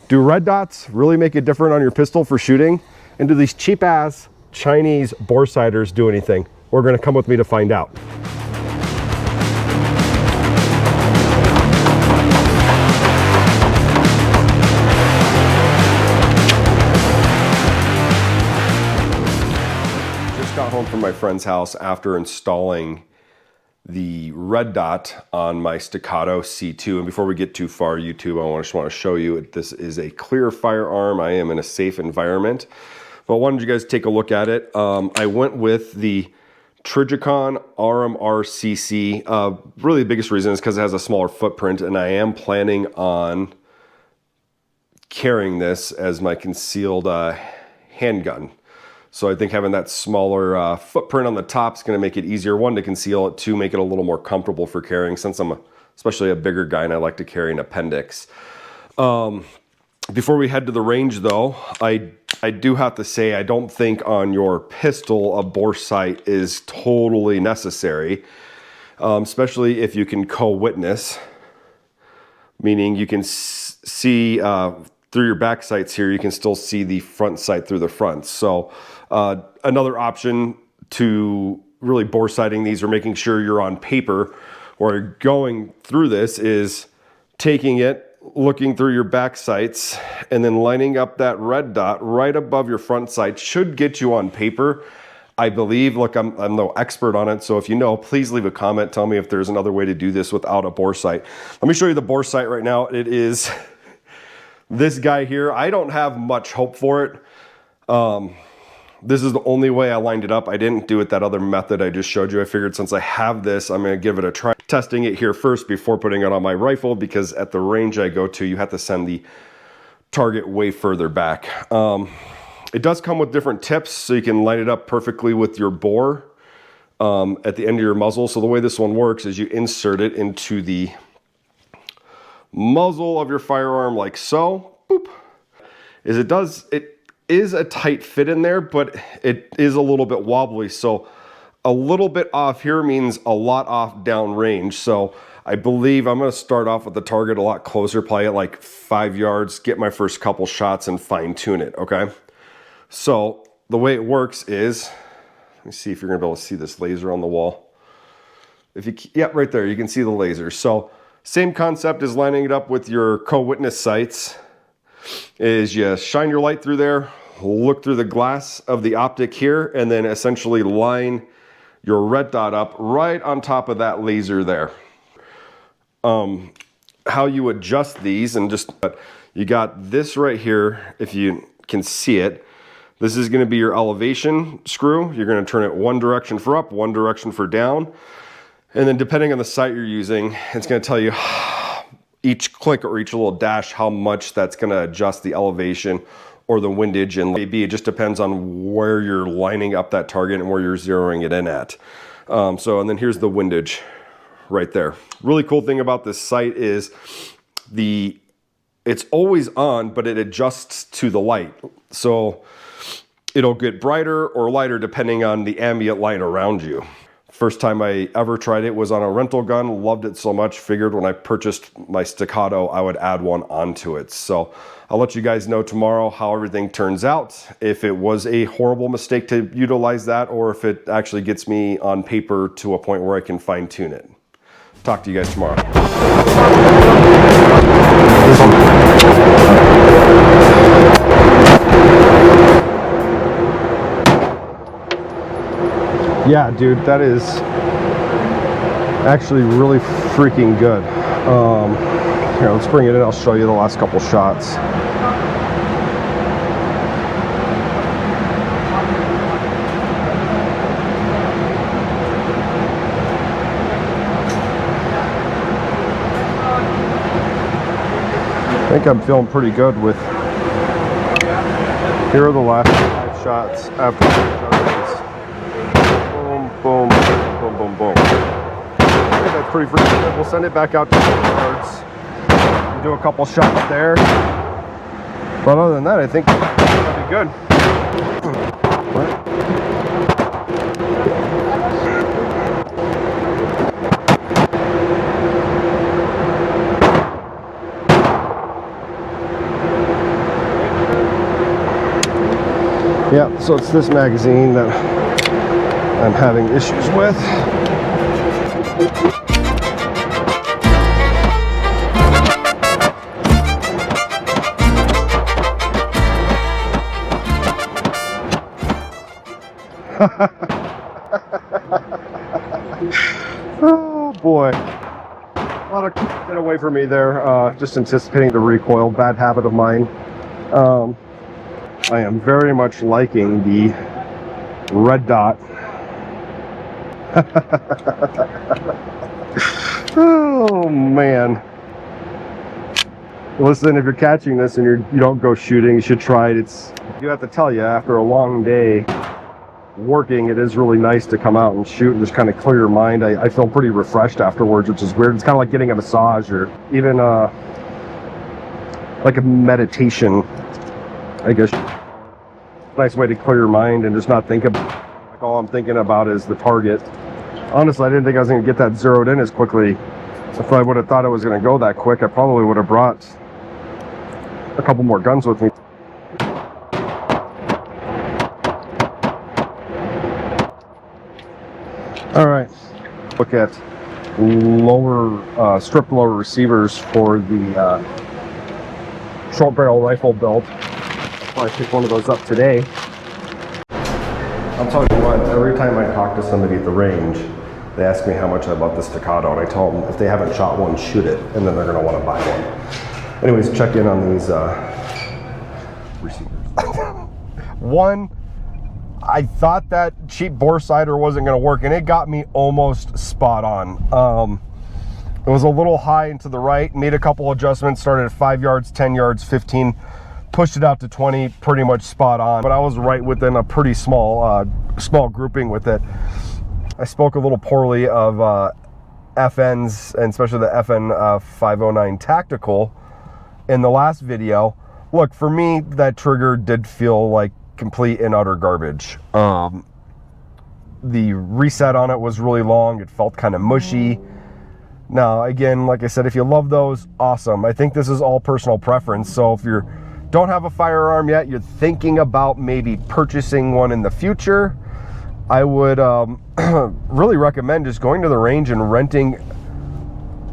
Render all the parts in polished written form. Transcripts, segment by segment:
Do red dots really make it different on your pistol for shooting? And do these cheap ass Chinese Boresighters do anything? We're gonna come with me to find out. Just got home from my friend's house after installing the red dot on my Staccato C2. And before we get too far, YouTube, I just want to show you this is a clear firearm. I am in a safe environment. But why don't you guys take a look at it? I went with the Trijicon RMRCC. Really the biggest reason is because it has a smaller footprint, and I am planning on carrying this as my concealed handgun. So I think having that smaller footprint on the top is going to make it easier, one, to conceal it, two, make it a little more comfortable for carrying, since I'm especially a bigger guy and I like to carry an appendix. Before we head to the range though, I do have to say I don't think on your pistol a bore sight is totally necessary, especially if you can co-witness, meaning you can see through your back sights here, you can still see the front sight through the front. So another option to really bore sighting these or making sure you're on paper or going through this is taking it, looking through your back sights, and then lining up that red dot right above your front sight should get you on paper, I believe. Look, I'm no expert on it, so if you know, please leave a comment. Tell me if there's another way to do this without a bore sight. Let me show you the bore sight right now. It is this guy here. I don't have much hope for it. This is the only way I lined it up. I didn't do it that other method I just showed you. I figured since I have this, I'm gonna give it a try. Testing it here first before putting it on my rifle, because at the range I go to, you have to send the target way further back. It does come with different tips, so you can line it up perfectly with your bore at the end of your muzzle. So the way this one works is you insert it into the muzzle of your firearm like so. Boop. It is a tight fit in there, but it is a little bit wobbly. So a little bit off here means a lot off downrange. So I believe I'm going to start off with the target a lot closer, probably at like 5 yards, get my first couple shots and fine tune it. Okay. So the way it works is, let me see if you're going to be able to see this laser on the wall. Yeah, right there, you can see the laser. So same concept as lining it up with your co-witness sights. Is you shine your light through there, look through the glass of the optic here, and then essentially line your red dot up right on top of that laser there. How you adjust these, and just, you got this right here, if you can see it. This is going to be your elevation screw. You're going to turn it one direction for up, one direction for down. And then depending on the sight you're using, it's going to tell you each click or each little dash how much that's going to adjust the elevation or the windage, and maybe it just depends on where you're lining up that target and where you're zeroing it in at. And then here's the windage right there. Really cool thing about this sight is it's always on, but it adjusts to the light. So it'll get brighter or lighter depending on the ambient light around you. First time I ever tried it was on a rental gun. Loved it so much. Figured when I purchased my Staccato, I would add one onto it. So I'll let you guys know tomorrow how everything turns out. If it was a horrible mistake to utilize that, or if it actually gets me on paper to a point where I can fine tune it. Talk to you guys tomorrow. Yeah, dude, that is actually really freaking good. Here, let's bring it in. I'll show you the last couple shots. I think I'm feeling pretty good with, here are the last 5 shots after boom, boom, boom, boom. I think that's pretty freaking good. We'll send it back out to the yards. Do a couple shots there. But other than that, I think that'll be good. Yeah, so it's this magazine that I'm having issues with. Oh boy, a lot of get away from me there. Just anticipating the recoil, bad habit of mine. I am very much liking the red dot. Oh man. Listen, if you're catching this and you don't go shooting, you should try it. You have to tell you, after a long day working, it is really nice to come out and shoot and just kind of clear your mind. I feel pretty refreshed afterwards, which is weird. It's kind of like getting a massage or even like a meditation, I guess. Nice way to clear your mind and just not think about, like, all I'm thinking about is the target. Honestly, I didn't think I was going to get that zeroed in as quickly. If I would have thought it was going to go that quick, I probably would have brought a couple more guns with me. All right, look at lower, stripped lower receivers for the short barrel rifle build. I'll probably pick one of those up today. I'll tell you what, every time I talk to somebody at the range, they ask me how much I love the Staccato, and I tell them if they haven't shot one, shoot it, and then they're going to want to buy one. Anyways, check in on these receivers. One, I thought that cheap Boresighter wasn't going to work, and it got me almost spot on. It was a little high and to the right, made a couple adjustments, started at 5 yards, 10 yards, 15, pushed it out to 20, pretty mumuch spot on. But I was right within a pretty small grouping with it. I spoke a little poorly of FNs, and especially the FN 509 Tactical in the last video. Look, for me, that trigger did feel like complete and utter garbage. The reset on it was really long. It felt kind of mushy. Now, again, like I said, if you love those, awesome. I think this is all personal preference. So if you don't have a firearm yet, you're thinking about maybe purchasing one in the future, I would really recommend just going to the range and renting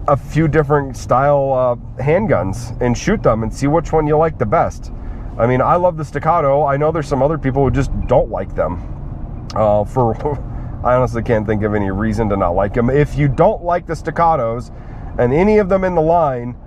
a few different style handguns and shoot them and see which one you like the best. I mean, I love the Staccato. I know there's some other people who just don't like them. I honestly can't think of any reason to not like them. If you don't like the Staccatos and any of them in the line,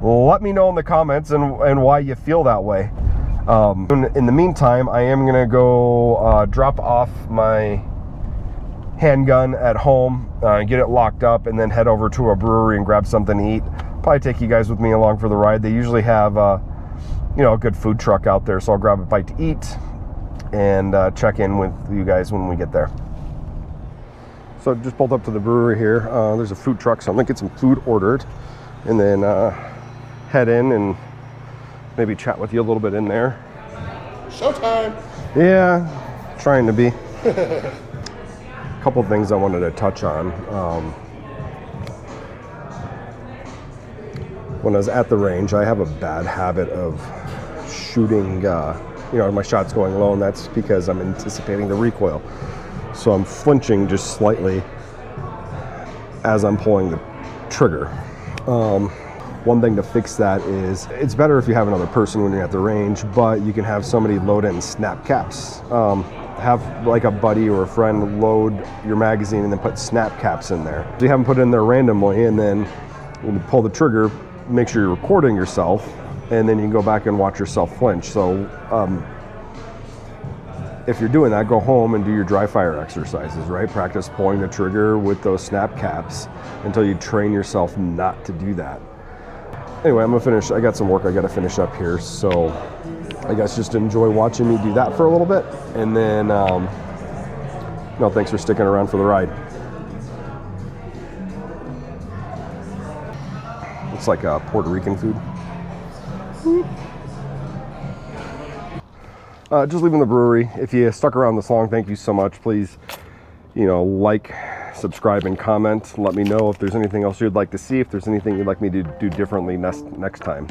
let me know in the comments and why you feel that way. In the meantime, I am gonna go drop off my handgun at home, get it locked up, and then head over to a brewery and grab something to eat. Probably take you guys with me along for the ride. They usually have you know, a good food truck out there, so I'll grab a bite to eat and check in with you guys when we get there. So just pulled up to the brewery here. There's a food truck, so I'm gonna get some food ordered and then head in and maybe chat with you a little bit in there. Showtime! Yeah, trying to be. A couple things I wanted to touch on. When I was at the range, I have a bad habit of shooting, you know, my shot's going low, and that's because I'm anticipating the recoil. So I'm flinching just slightly as I'm pulling the trigger. One thing to fix that is, it's better if you have another person when you're at the range, but you can have somebody load in snap caps. Have like a buddy or a friend load your magazine and then put snap caps in there. So you have them put it in there randomly, and then when you pull the trigger, make sure you're recording yourself, and then you can go back and watch yourself flinch. So if you're doing that, go home and do your dry fire exercises, right? Practice pulling the trigger with those snap caps until you train yourself not to do that. Anyway, I'm gonna finish. I got some work I gotta finish up here, so I guess just enjoy watching me do that for a little bit, and then no, thanks for sticking around for the ride. It's like Puerto Rican food. Just leaving the brewery. If you stuck around this long, thank you so much. Please, you know, like, subscribe, and comment. Let me know if there's anything else you'd like to see, if there's anything you'd like me to do differently next time.